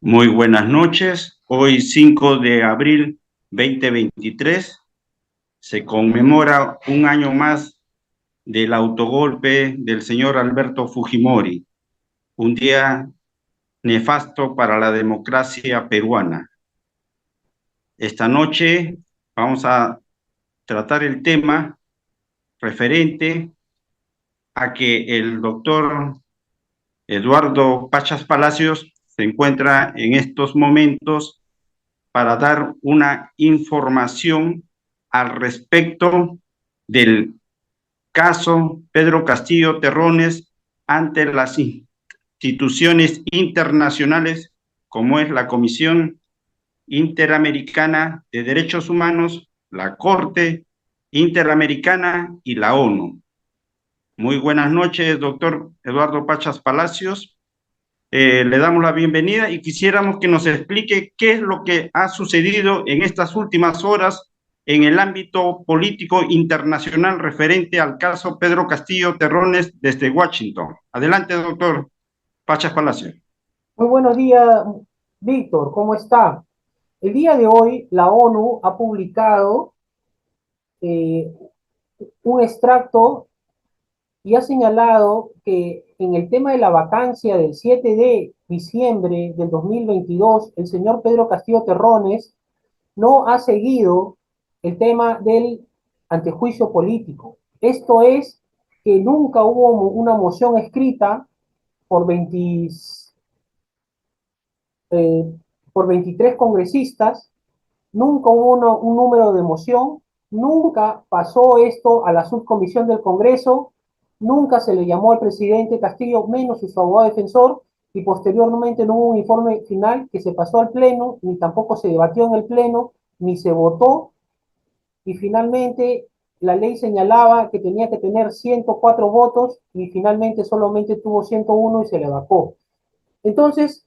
Muy buenas noches. Hoy 5 de abril 2023 se conmemora un año más del autogolpe del señor Alberto Fujimori, un día nefasto para la democracia peruana. Esta noche vamos a tratar el tema referente a que el doctor Eduardo Pachas Palacios se encuentra en estos momentos para dar una información al respecto del caso Pedro Castillo Terrones ante las instituciones internacionales como es la Comisión Interamericana de Derechos Humanos, la Corte Interamericana y la ONU. Muy buenas noches, doctor Eduardo Pachas Palacios. Le damos la bienvenida y quisiéramos que nos explique qué es lo que ha sucedido en estas últimas horas en el ámbito político internacional referente al caso Pedro Castillo Terrones desde Washington. Adelante, doctor Pachas Palacio. Muy buenos días, Víctor, ¿cómo está? El día de hoy la ONU ha publicado eh, un extracto y ha señalado que en el tema de la vacancia del 7 de diciembre del 2022, el señor Pedro Castillo Terrones no ha seguido el tema del antejuicio político. Esto es que nunca hubo una moción escrita por 20, eh, por 23 congresistas, nunca hubo un número de moción, nunca pasó esto a la subcomisión del Congreso, nunca se le llamó al presidente Castillo, menos su abogado defensor, y posteriormente no hubo un informe final que se pasó al Pleno, ni tampoco se debatió en el Pleno, ni se votó, y finalmente la ley señalaba que tenía que tener 104 votos y finalmente solamente tuvo 101 y se le vacó. Entonces,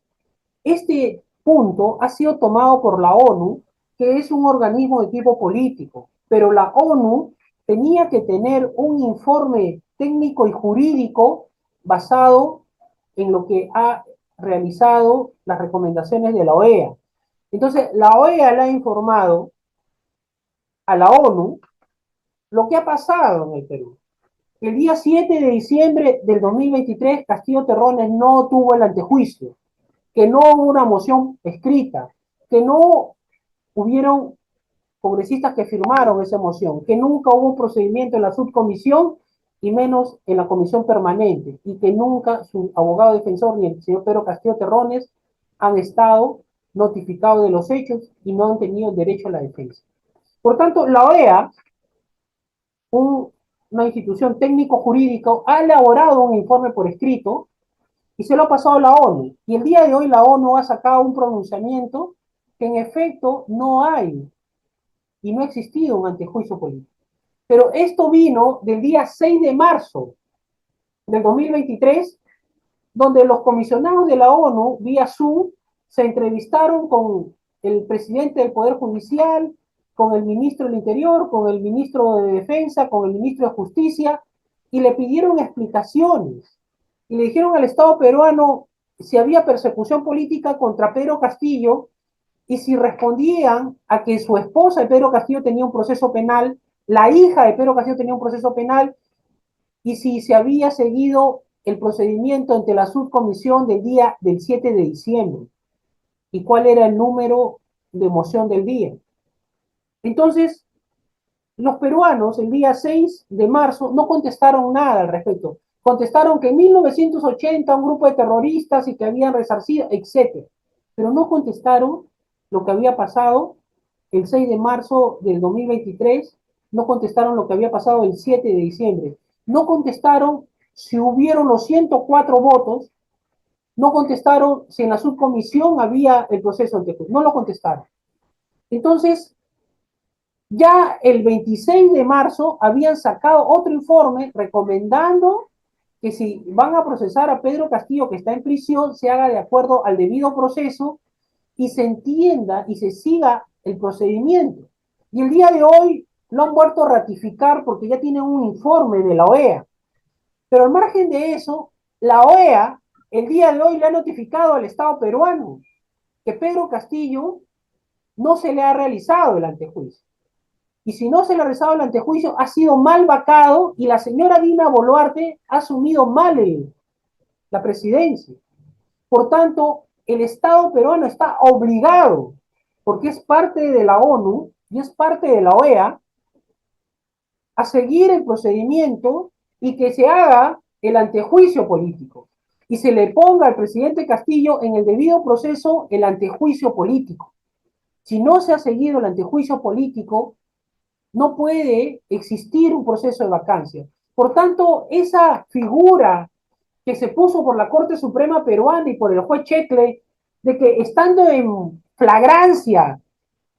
este punto ha sido tomado por la ONU, que es un organismo de tipo político, pero la ONU tenía que tener un informe técnico y jurídico basado en lo que ha realizado las recomendaciones de la OEA. Entonces, la OEA le ha informado a la ONU lo que ha pasado en el Perú. El día 7 de diciembre del 2023, Castillo Terrones no tuvo el antejuicio, que no hubo una moción escrita, que no hubieron congresistas que firmaron esa moción, que nunca hubo un procedimiento en la subcomisión y menos en la comisión permanente, y que nunca su abogado defensor ni el señor Pedro Castillo Terrones han estado notificados de los hechos y no han tenido derecho a la defensa. Por tanto, la OEA, una institución técnico-jurídica, ha elaborado un informe por escrito y se lo ha pasado a la ONU. Y el día de hoy la ONU ha sacado un pronunciamiento que en efecto no hay y no ha existido un antejuicio político. Pero esto vino del día 6 de marzo del 2023, donde los comisionados de la ONU, vía Zoom, se entrevistaron con el presidente del Poder Judicial, con el ministro del Interior, con el ministro de Defensa, con el ministro de Justicia, y le pidieron explicaciones. Y le dijeron al Estado peruano si había persecución política contra Pedro Castillo y si respondían a que su esposa de Pedro Castillo tenía un proceso penal, la hija de Pedro Castillo tenía un proceso penal, y si se había seguido el procedimiento ante la subcomisión del día del 7 de diciembre y cuál era el número de moción del día. Entonces, los peruanos el día 6 de marzo no contestaron nada al respecto. Contestaron que en 1980 un grupo de terroristas y que habían resarcido, etc. Pero no contestaron lo que había pasado el 6 de marzo del 2023, no contestaron lo que había pasado el 7 de diciembre, no contestaron si hubieron los 104 votos, no contestaron si en la subcomisión había el proceso anterior, no lo contestaron. Entonces, ya el 26 de marzo habían sacado otro informe recomendando que si van a procesar a Pedro Castillo, que está en prisión, se haga de acuerdo al debido proceso y se entienda y se siga el procedimiento. Y el día de hoy lo han vuelto a ratificar porque ya tienen un informe de la OEA. Pero al margen de eso, la OEA el día de hoy le ha notificado al Estado peruano que Pedro Castillo no se le ha realizado el antejuicio. Y si no se le ha realizado el antejuicio, ha sido mal vacado y la señora Dina Boluarte ha asumido mal la presidencia. Por tanto, el Estado peruano está obligado, porque es parte de la ONU y es parte de la OEA, a seguir el procedimiento y que se haga el antejuicio político y se le ponga al presidente Castillo en el debido proceso el antejuicio político. Si no se ha seguido el antejuicio político, no puede existir un proceso de vacancia. Por tanto, esa figura que se puso por la Corte Suprema Peruana y por el juez Checle, de que estando en flagrancia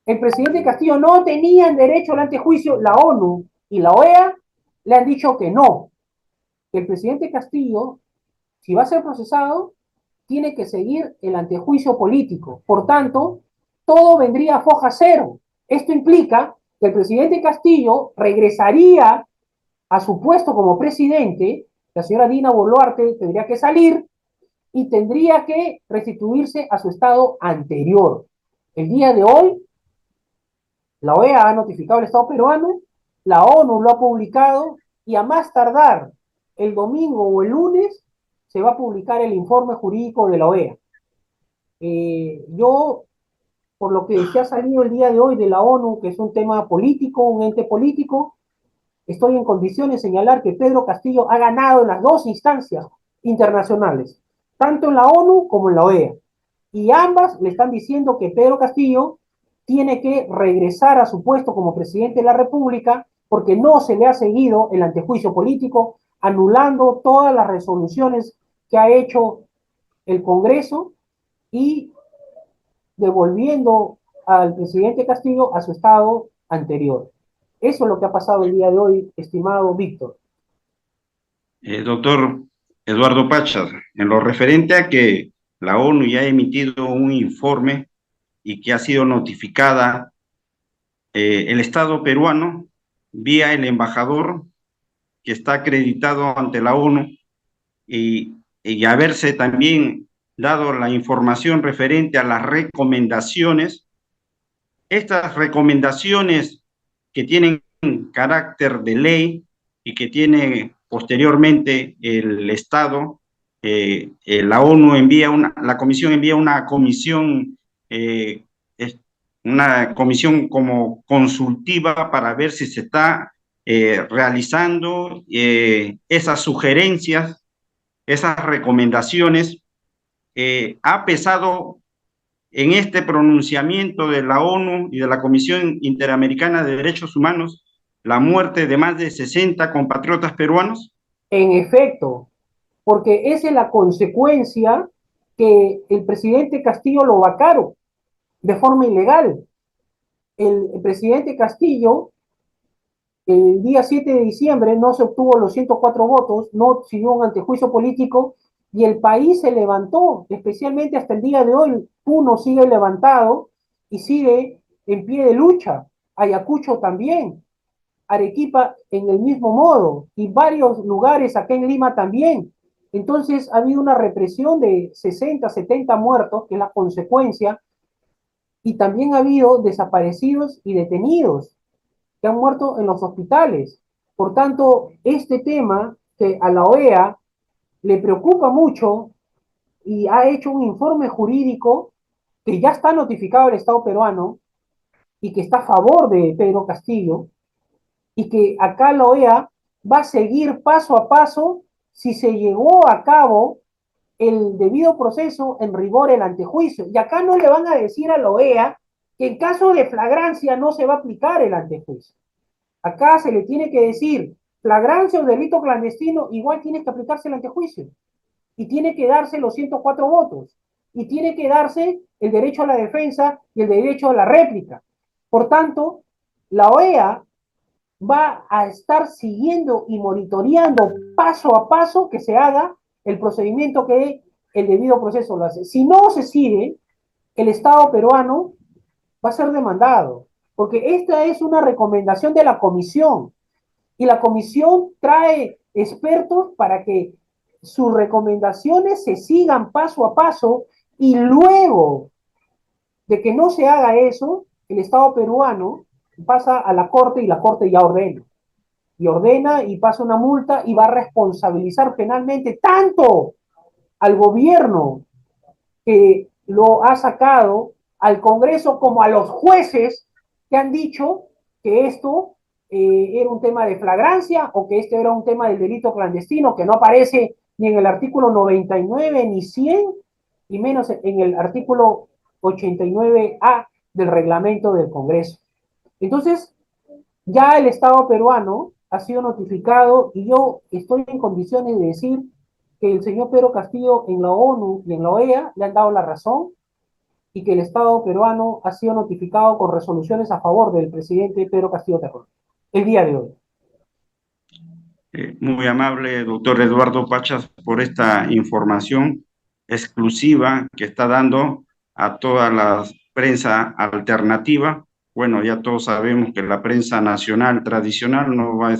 el presidente Castillo no tenían derecho al antejuicio, la ONU y la OEA le han dicho que no, que el presidente Castillo, si va a ser procesado, tiene que seguir el antejuicio político. Por tanto, todo vendría a foja cero. Esto implica que el presidente Castillo regresaría a su puesto como presidente, la señora Dina Boluarte tendría que salir y tendría que restituirse a su estado anterior. El día de hoy, la OEA ha notificado al Estado peruano, la ONU lo ha publicado y a más tardar el domingo o el lunes se va a publicar el informe jurídico de la OEA. Yo, por lo que se ha salido el día de hoy de la ONU, que es un tema político, un ente político, estoy en condiciones de señalar que Pedro Castillo ha ganado en las dos instancias internacionales, tanto en la ONU como en la OEA. Y ambas le están diciendo que Pedro Castillo tiene que regresar a su puesto como presidente de la República porque no se le ha seguido el antejuicio político, anulando todas las resoluciones que ha hecho el Congreso y devolviendo al presidente Castillo a su estado anterior. Eso es lo que ha pasado el día de hoy, estimado Víctor. Doctor Eduardo Pachas, en lo referente a que la ONU ya ha emitido un informe y que ha sido notificada el Estado peruano vía el embajador que está acreditado ante la ONU y haberse también dado la información referente a las recomendaciones. Estas recomendaciones que tienen carácter de ley y que tiene posteriormente el Estado, la ONU envía la Comisión envía una comisión como consultiva para ver si se está realizando esas sugerencias, esas recomendaciones. Ha pesado en este pronunciamiento de la ONU y de la Comisión Interamericana de Derechos Humanos la muerte de más de 60 compatriotas peruanos? En efecto, porque esa es la consecuencia que el presidente Castillo lo vacaron de forma ilegal. El presidente Castillo, el día 7 de diciembre, no se obtuvo los 104 votos, no siguió un antejuicio político y el país se levantó, especialmente hasta el día de hoy. Puno sigue levantado y sigue en pie de lucha. Ayacucho también. Arequipa en el mismo modo y varios lugares acá en Lima también. Entonces ha habido una represión de 60, 70 muertos, que es la consecuencia, y también ha habido desaparecidos y detenidos que han muerto en los hospitales. Por tanto, este tema que a la OEA le preocupa mucho y ha hecho un informe jurídico que ya está notificado al Estado peruano y que está a favor de Pedro Castillo, y que acá la OEA va a seguir paso a paso si se llevó a cabo el debido proceso en rigor el antejuicio. Y acá no le van a decir a la OEA que en caso de flagrancia no se va a aplicar el antejuicio. Acá se le tiene que decir flagrancia o delito clandestino, igual tiene que aplicarse el antejuicio. Y tiene que darse los 104 votos. Y tiene que darse el derecho a la defensa y el derecho a la réplica. Por tanto, la OEA va a estar siguiendo y monitoreando paso a paso que se haga el procedimiento que el debido proceso lo hace. Si no se sigue, el Estado peruano va a ser demandado, porque esta es una recomendación de la comisión y la comisión trae expertos para que sus recomendaciones se sigan paso a paso y luego De que no se haga eso, el Estado peruano pasa a la Corte y la Corte ya ordena. Y ordena y pasa una multa y va a responsabilizar penalmente tanto al gobierno que lo ha sacado, al Congreso, como a los jueces que han dicho que esto era un tema de flagrancia o que este era un tema del delito clandestino, que no aparece ni en el artículo 99 ni 100, y menos en el artículo 89A del reglamento del Congreso. Entonces, ya el Estado peruano ha sido notificado y yo estoy en condiciones de decir que el señor Pedro Castillo en la ONU y en la OEA le han dado la razón y que el Estado peruano ha sido notificado con resoluciones a favor del presidente Pedro Castillo Terrón el día de hoy. Muy amable, doctor Eduardo Pachas, por esta información exclusiva que está dando a toda la prensa alternativa. Bueno, ya todos sabemos que la prensa nacional tradicional no va a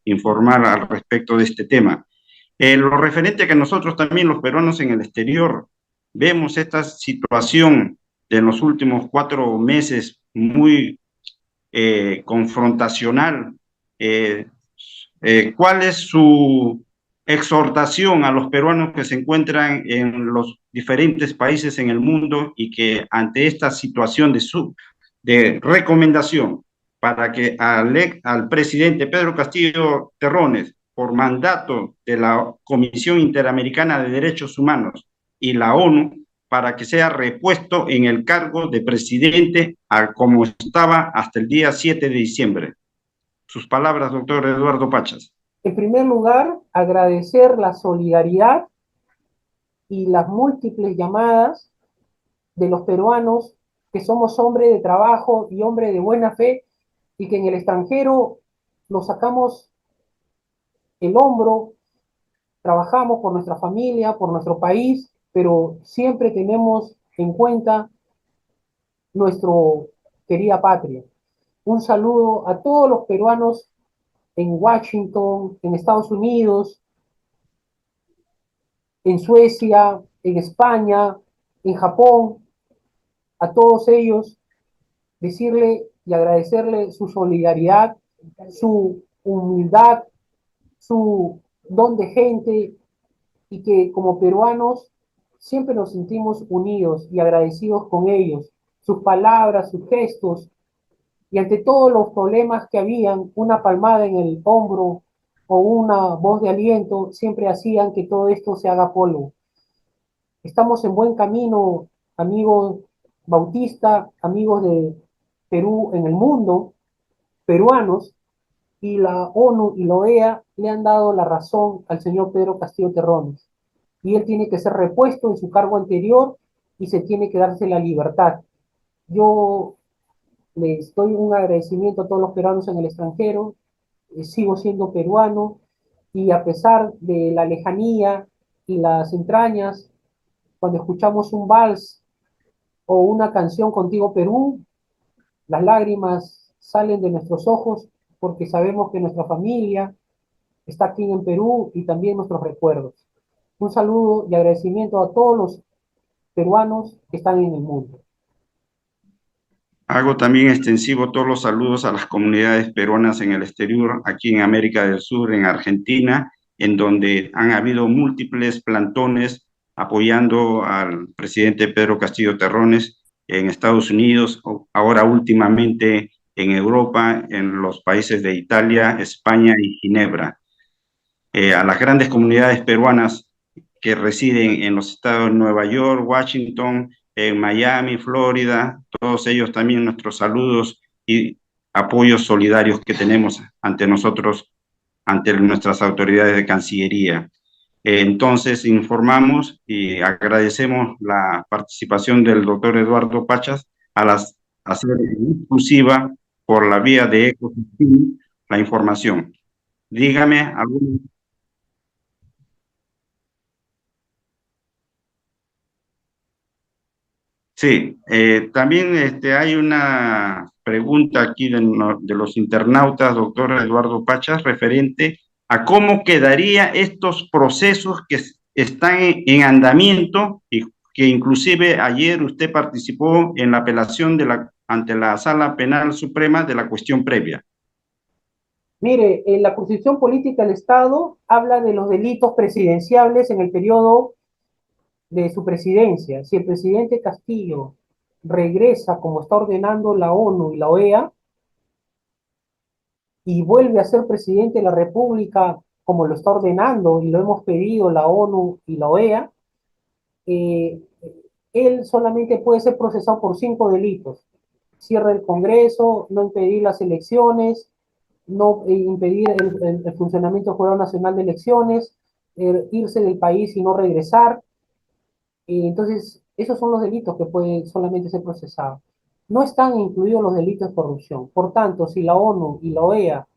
informar al respecto de este tema. Lo referente a que nosotros también, los peruanos en el exterior, vemos esta situación de los últimos 4 meses muy confrontacional. ¿Cuál es su exhortación a los peruanos que se encuentran en los diferentes países en el mundo y que ante esta situación de recomendación para que al presidente Pedro Castillo Terrones, por mandato de la Comisión Interamericana de Derechos Humanos y la ONU, para que sea repuesto en el cargo de presidente como estaba hasta el día 7 de diciembre? Sus palabras, doctor Eduardo Pachas. En primer lugar, agradecer la solidaridad y las múltiples llamadas de los peruanos que somos hombres de trabajo y hombres de buena fe y que en el extranjero nos sacamos el hombro, trabajamos por nuestra familia, por nuestro país, pero siempre tenemos en cuenta nuestra querida patria. Un saludo a todos los peruanos en Washington, en Estados Unidos, en Suecia, en España, en Japón, a todos ellos, decirle y agradecerle su solidaridad, su humildad, su don de gente, y que como peruanos siempre nos sentimos unidos y agradecidos con ellos, sus palabras, sus gestos, y ante todos los problemas que habían, una palmada en el hombro o una voz de aliento siempre hacían que todo esto se haga polvo. Estamos en buen camino, amigos Bautista, amigos de Perú en el mundo, peruanos, y la ONU y la OEA le han dado la razón al señor Pedro Castillo Terrones. Y él tiene que ser repuesto en su cargo anterior y se tiene que darse la libertad. Yo les doy un agradecimiento a todos los peruanos en el extranjero, sigo siendo peruano y a pesar de la lejanía y las entrañas, cuando escuchamos un vals o una canción Contigo Perú, las lágrimas salen de nuestros ojos porque sabemos que nuestra familia está aquí en Perú y también nuestros recuerdos. Un saludo y agradecimiento a todos los peruanos que están en el mundo. Hago también extensivo todos los saludos a las comunidades peruanas en el exterior, aquí en América del Sur, en Argentina, en donde han habido múltiples plantones apoyando al presidente Pedro Castillo Terrones, en Estados Unidos, ahora últimamente en Europa, en los países de Italia, España y Ginebra. A las grandes comunidades peruanas que residen en los estados de Nueva York, Washington, en Miami, Florida, todos ellos también nuestros saludos y apoyos solidarios que tenemos ante nosotros, ante nuestras autoridades de Cancillería. Entonces, informamos y agradecemos la participación del doctor Eduardo Pachas a hacer exclusiva por la vía de Ecosystem la información. Dígame algún. Sí, también hay una pregunta aquí de los internautas, doctor Eduardo Pachas, referente a cómo quedaría estos procesos que están en andamiento y que inclusive ayer usted participó en la apelación ante la Sala Penal Suprema de la cuestión previa. Mire, en la Constitución Política del Estado habla de los delitos presidenciables en el periodo de su presidencia. Si el presidente Castillo regresa como está ordenando la ONU y la OEA y vuelve a ser presidente de la República como lo está ordenando y lo hemos pedido la ONU y la OEA, eh, él solamente puede ser procesado por 5 delitos. Cierre del Congreso, no impedir las elecciones, no impedir el funcionamiento del Jurado Nacional de Elecciones, irse del país y no regresar. Entonces, esos son los delitos que pueden solamente ser procesados. No están incluidos los delitos de corrupción. Por tanto, si la ONU y la OEA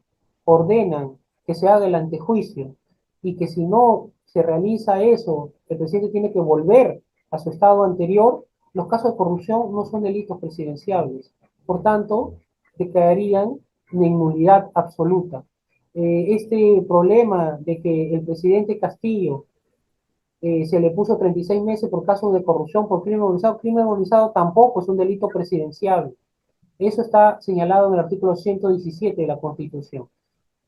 ordenan que se haga el antejuicio y que si no se realiza eso, el presidente tiene que volver a su estado anterior, los casos de corrupción no son delitos presidenciables. Por tanto, declararían en nulidad absoluta. Este problema de que el presidente Castillo se le puso 36 meses por casos de corrupción, por crimen organizado tampoco es un delito presidencial. Eso está señalado en el artículo 117 de la Constitución.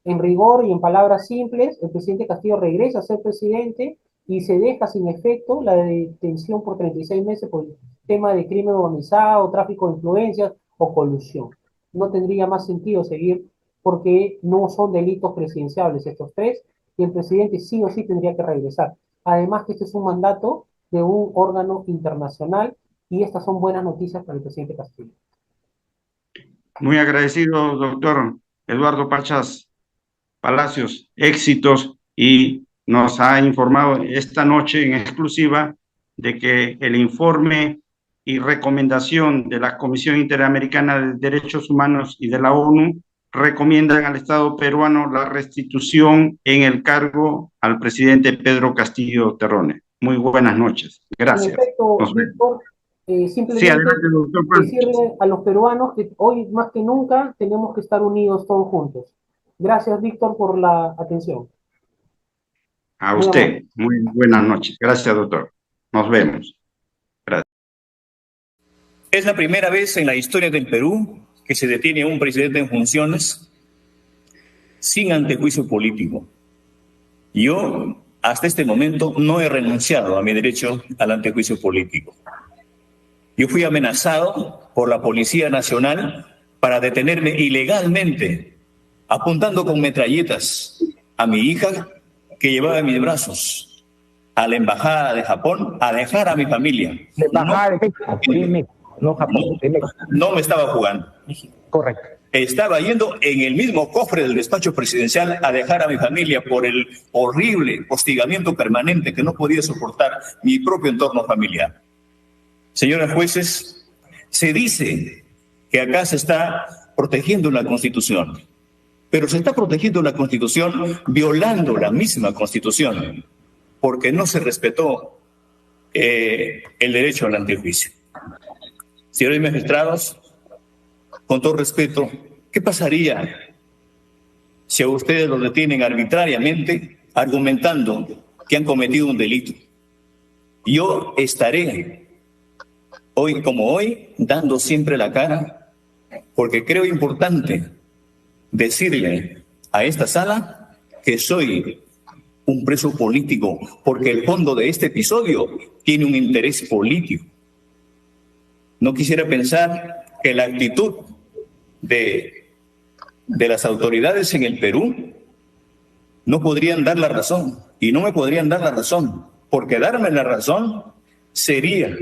En rigor y en palabras simples, el presidente Castillo regresa a ser presidente y se deja sin efecto la detención por 36 meses por el tema de crimen organizado, tráfico de influencias o colusión. No tendría más sentido seguir porque no son delitos presidenciables estos tres y el presidente sí o sí tendría que regresar. Además que este es un mandato de un órgano internacional y estas son buenas noticias para el presidente Castillo. Muy agradecido, doctor Eduardo Pachas Palacios, éxitos, y nos ha informado esta noche en exclusiva de que el informe y recomendación de la Comisión Interamericana de Derechos Humanos y de la ONU recomiendan al Estado peruano la restitución en el cargo al presidente Pedro Castillo Terrones. Muy buenas noches. Gracias. En efecto, Víctor, simplemente sí, adelante, doctor decirle a los peruanos que hoy más que nunca tenemos que estar unidos todos juntos. Gracias, Víctor, por la atención. A usted, muy buenas noches. Gracias, doctor. Nos vemos. Gracias. Es la primera vez en la historia del Perú que se detiene a un presidente en funciones sin antejuicio político. Yo, hasta este momento, no he renunciado a mi derecho al antejuicio político. Yo fui amenazado por la Policía Nacional para detenerme ilegalmente, apuntando con metralletas a mi hija que llevaba en mis brazos, a la Embajada de Japón, a dejar a mi familia. La Embajada de México, no Japón, de México. No me estaba jugando. Correcto. Estaba yendo en el mismo cofre del despacho presidencial a dejar a mi familia por el horrible hostigamiento permanente que no podía soportar mi propio entorno familiar. Señores jueces, se dice que acá se está protegiendo la Constitución, pero se está protegiendo la Constitución violando la misma Constitución, porque no se respetó el derecho al antejuicio. Señores magistrados, con todo respeto, ¿qué pasaría si a ustedes los detienen arbitrariamente argumentando que han cometido un delito? Yo estaré hoy como hoy dando siempre la cara, porque creo importante decirle a esta sala que soy un preso político, porque el fondo de este episodio tiene un interés político. No quisiera pensar que la actitud de las autoridades en el Perú no podrían dar la razón, y no me podrían dar la razón, porque darme la razón sería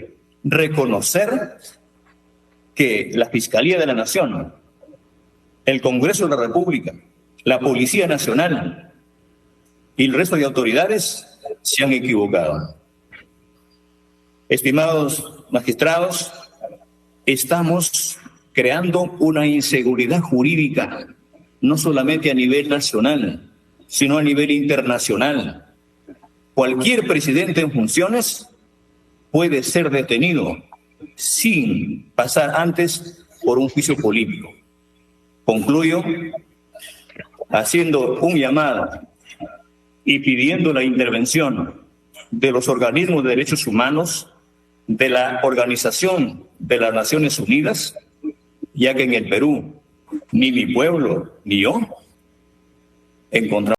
reconocer que la Fiscalía de la Nación, el Congreso de la República, la Policía Nacional y el resto de autoridades se han equivocado. Estimados magistrados, estamos creando una inseguridad jurídica, no solamente a nivel nacional, sino a nivel internacional. Cualquier presidente en funciones puede ser detenido sin pasar antes por un juicio político. Concluyo haciendo un llamado y pidiendo la intervención de los organismos de derechos humanos de la Organización de las Naciones Unidas, ya que en el Perú ni mi pueblo ni yo encontramos